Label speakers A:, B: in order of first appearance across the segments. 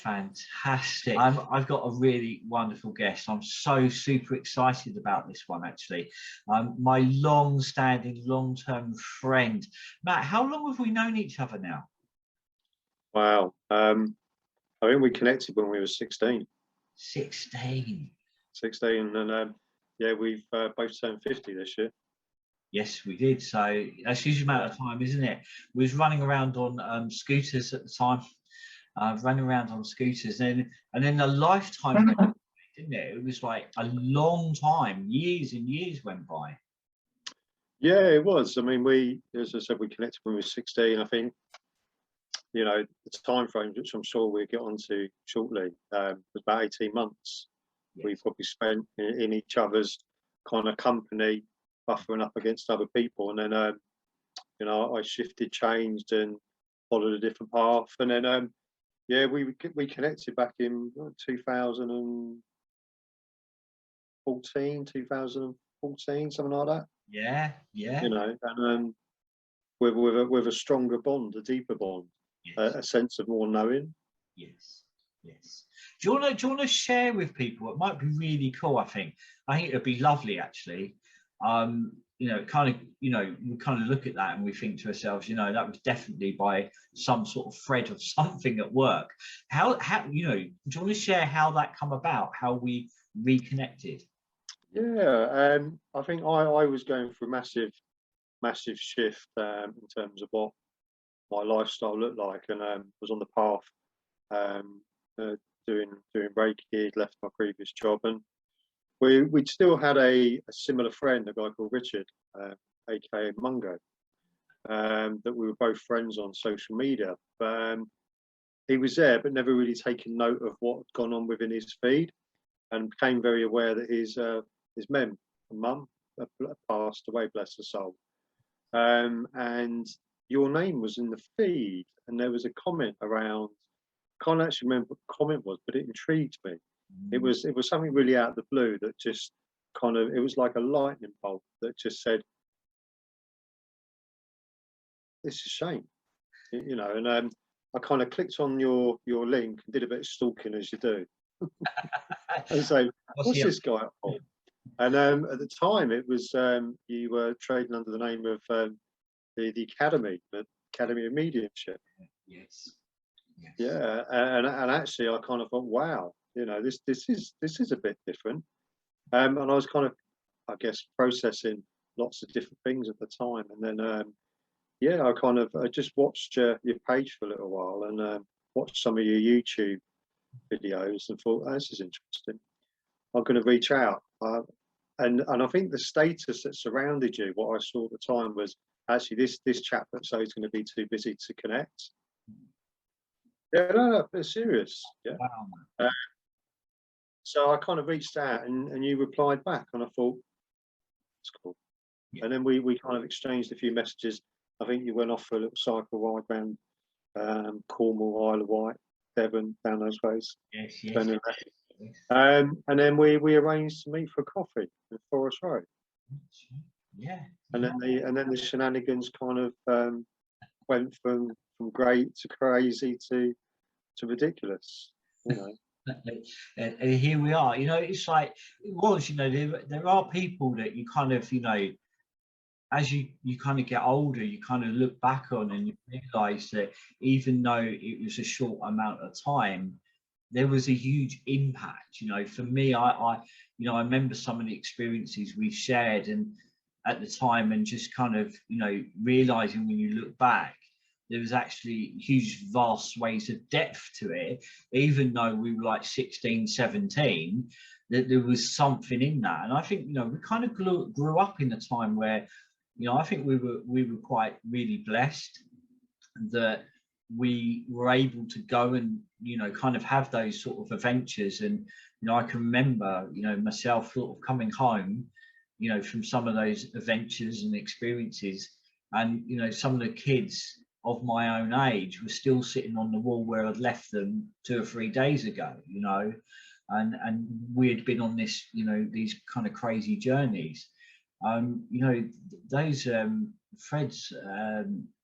A: Fantastic. I've got a really wonderful guest. I'm so super excited about this one, actually. My long-standing, long-term friend. Matt, how long have we known each other now?
B: Wow. I think we connected when we were 16.
A: 16.
B: 16, and yeah, we've both turned 50 this year.
A: Yes, we did. So that's a huge amount of time, isn't it? We was running around on scooters at the time, running around on scooters, and then a lifetime, didn't it? It was like a long time, years and years went by.
B: Yeah, it was. I mean, we, as I said, we connected when we were 16. I think, you know, the time frame, which I'm sure we'll get onto shortly, was about 18 months. Yes. We probably spent in each other's kind of company, buffering up against other people, and then you know, I shifted, changed, and followed a different path, and then yeah, we connected back in 2014, something like that.
A: Yeah, yeah.
B: You know, and with a stronger bond, a deeper bond, yes. A sense of more knowing.
A: Yes, yes. Do you want to share with people? It might be really cool. I think it'd be lovely, actually. You know, we kind of look at that and we think to ourselves, you know, that was definitely by some sort of thread of something at work. How you know, do you want to share how that come about, how we reconnected?
B: Yeah, I think I was going through a massive shift in terms of what my lifestyle looked like, and was on the path doing Reiki, left my previous job, and we'd still had a similar friend, a guy called Richard, aka Mungo, that we were both friends on social media. He was there, but never really taken note of what had gone on within his feed, and became very aware that his mum passed away, bless her soul. And your name was in the feed, and there was a comment around. Can't actually remember what the comment was, but it intrigued me. It was something really out of the blue that just kind of, it was like a lightning bolt that just said, "It's a shame," you know. And I kind of clicked on your link and did a bit of stalking, as you do, and so what's this guy up for? And at the time, it was you were trading under the name of the Academy of Mediumship.
A: Yes. Yes.
B: Yeah, and actually, I kind of thought, wow, you know, this is a bit different. And I was kind of, I guess, processing lots of different things at the time, and then yeah, I just watched your page for a little while, and watched some of your YouTube videos, and thought, oh, this is interesting. I'm going to reach out, and I think the status that surrounded you, what I saw at the time was actually this chap that so he's going to be too busy to connect. Yeah, no, it's serious. Yeah. Wow. So I kind of reached out, and you replied back, and I thought, that's cool. Yeah. And then we kind of exchanged a few messages. I think you went off for a little cycle ride around Cornwall, Isle of Wight, Devon, down those ways.
A: Yes, yes.
B: And then we arranged to meet for coffee in Forest Road.
A: Yeah.
B: And then the shenanigans kind of went from great to crazy to ridiculous, you know.
A: And here we are. You know, it's like it was. You know, there are people that you kind of, you know, as you kind of get older, you kind of look back on and you realise that even though it was a short amount of time, there was a huge impact. You know, for me, I you know, I remember some of the experiences we shared and at the time, and just kind of, you know, realising when you look back, there was actually huge vast ways of depth to it, even though we were like 16, 17, that there was something in that. And I think, you know, we kind of grew up in a time where, you know, I think we were quite really blessed that we were able to go and, you know, kind of have those sort of adventures. And, you know, I can remember, you know, myself sort of coming home, you know, from some of those adventures and experiences, and, you know, some of the kids of my own age were still sitting on the wall where I'd left them 2 or 3 days ago, you know, and we had been on this, you know, these kind of crazy journeys. You know, those threads,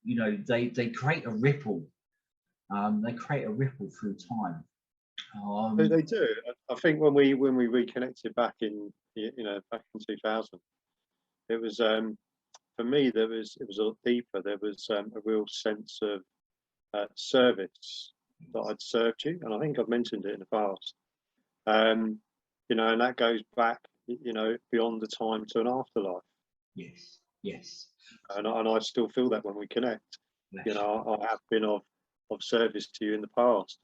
A: you know, they create a ripple. They create a ripple through time.
B: They do. I think when we reconnected back in back in 2000, it was for me it was a lot deeper. There was a real sense of service that I'd served you, and I think I've mentioned it in the past. And that goes back beyond the time to an afterlife.
A: Yes, yes.
B: And I still feel that when we connect.
A: Bless
B: I have been of service to you in the past,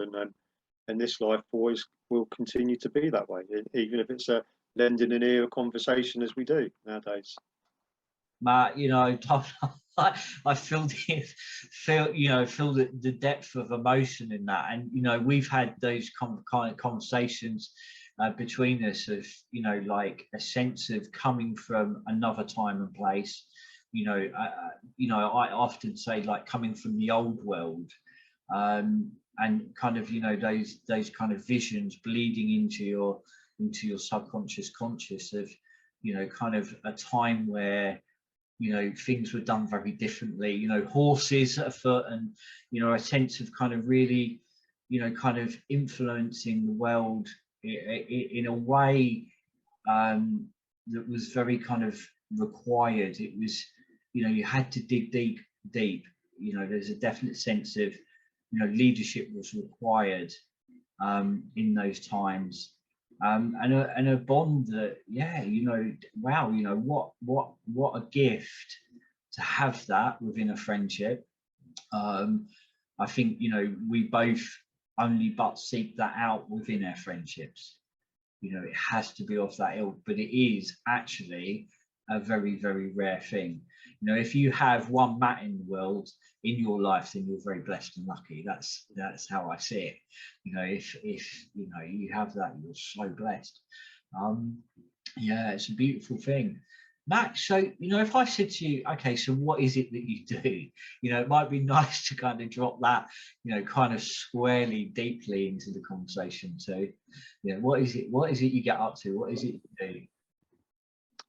B: and this life always will continue to be that way, even if it's a lending an ear conversation as we do nowadays.
A: Matt, I feel the depth of emotion in that, and we've had those kind of conversations between us of like a sense of coming from another time and place. I often say like coming from the old world, and kind of those kind of visions bleeding into your subconscious conscious of kind of a time where things were done very differently, horses afoot, and a sense of kind of really kind of influencing the world in a way that was very kind of required. It was you had to dig deep. There's a definite sense of leadership was required in those times, and a bond that wow, what a gift to have that within a friendship. I think we both only but seek that out within our friendships. It has to be off that ilk, but it is actually a very, very rare thing. If you have one Matt in the world in your life, then you're very blessed and lucky. That's how I see it. If you have that, you're so blessed. Yeah, it's a beautiful thing. Max, so if I said to you, okay, so what is it that you do? It might be nice to kind of drop that, kind of squarely, deeply into the conversation too. What is it? What is it you get up to? What is it you do?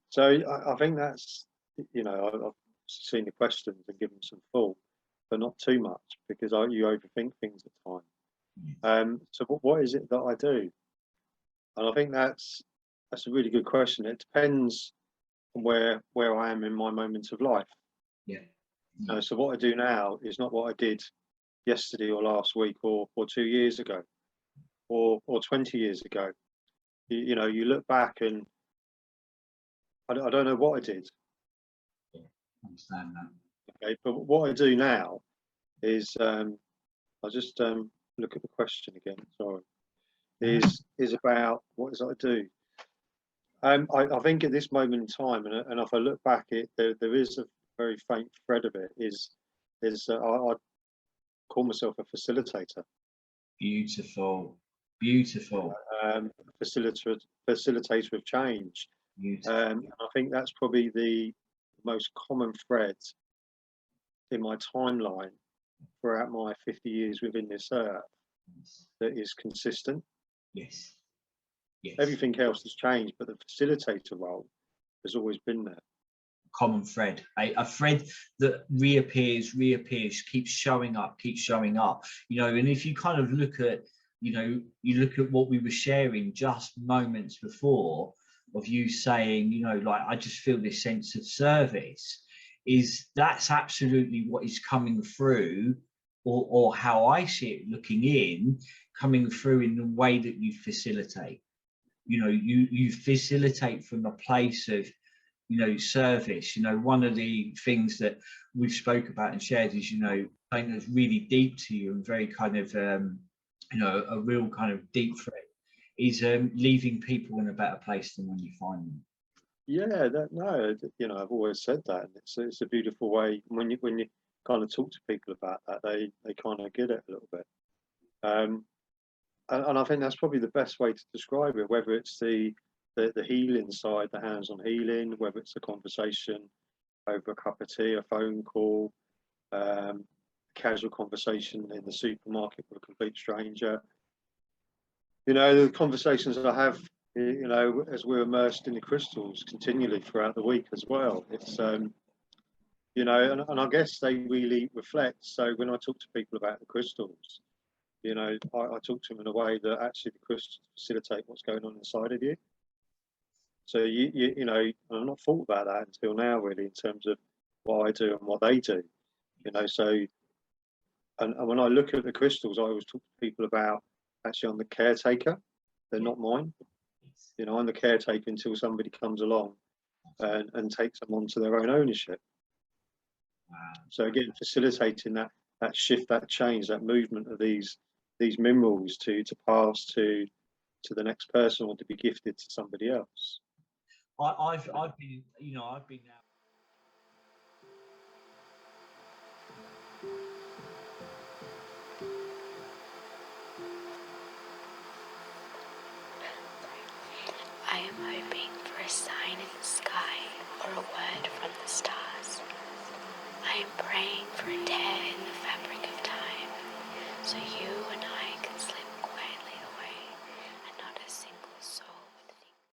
B: So I think that's, I've seen the questions and given some thought, but not too much, because you overthink things at times. So what is it that I do? And I think that's a really good question. It depends on where I am in my moment of life.
A: Yeah.
B: So what I do now is not what I did yesterday or last week or 2 years ago or 20 years ago. You look back and I don't know what I did.
A: Yeah, understand that.
B: Okay, but what I do now is I'll just look at the question again. Sorry, is about what is it I do. I think at this moment in time, and if I look back, there is a very faint thread of it. I call myself a facilitator.
A: Beautiful.
B: Facilitator of change. And I think that's probably the most common thread in my timeline throughout my 50 years within this earth that is consistent.
A: Yes.
B: Everything else has changed, but the facilitator role has always been there.
A: Common thread, a thread that reappears, keeps showing up. And if you kind of look at, you look at what we were sharing just moments before, of you saying, like, I just feel this sense of service, that's absolutely what is coming through, or how I see it looking in, coming through in the way that you facilitate. You facilitate from a place of service. One of the things that we've spoke about and shared is something that's really deep to you and very kind of a real kind of deep thread is leaving people in a better place than when you find them.
B: Yeah, I've always said that, and it's a beautiful way when you kind of talk to people about that, they kind of get it a little bit. And I think that's probably the best way to describe it, whether it's the healing side, the hands-on healing, whether it's a conversation over a cup of tea, a phone call, casual conversation in the supermarket with a complete stranger. The conversations that I have, as we're immersed in the crystals continually throughout the week as well. It's, and I guess they really reflect. So when I talk to people about the crystals, You know, I talk to them in a way that actually the crystals facilitate what's going on inside of you. So you know, I've not thought about that until now, really, in terms of what I do and what they do. You know, so and when I look at the crystals, I always talk to people about actually I'm the caretaker. They're not mine. You know, I'm the caretaker until somebody comes along and takes them onto their own ownership.
A: Wow.
B: So again, facilitating that shift, that change, that movement of these minerals to pass to the next person or to be gifted to somebody else.
A: I've been, you know, I've been out.
C: I am hoping for a sign in the sky or a word from the stars. I am praying for a tear in the fabric of time, so you and I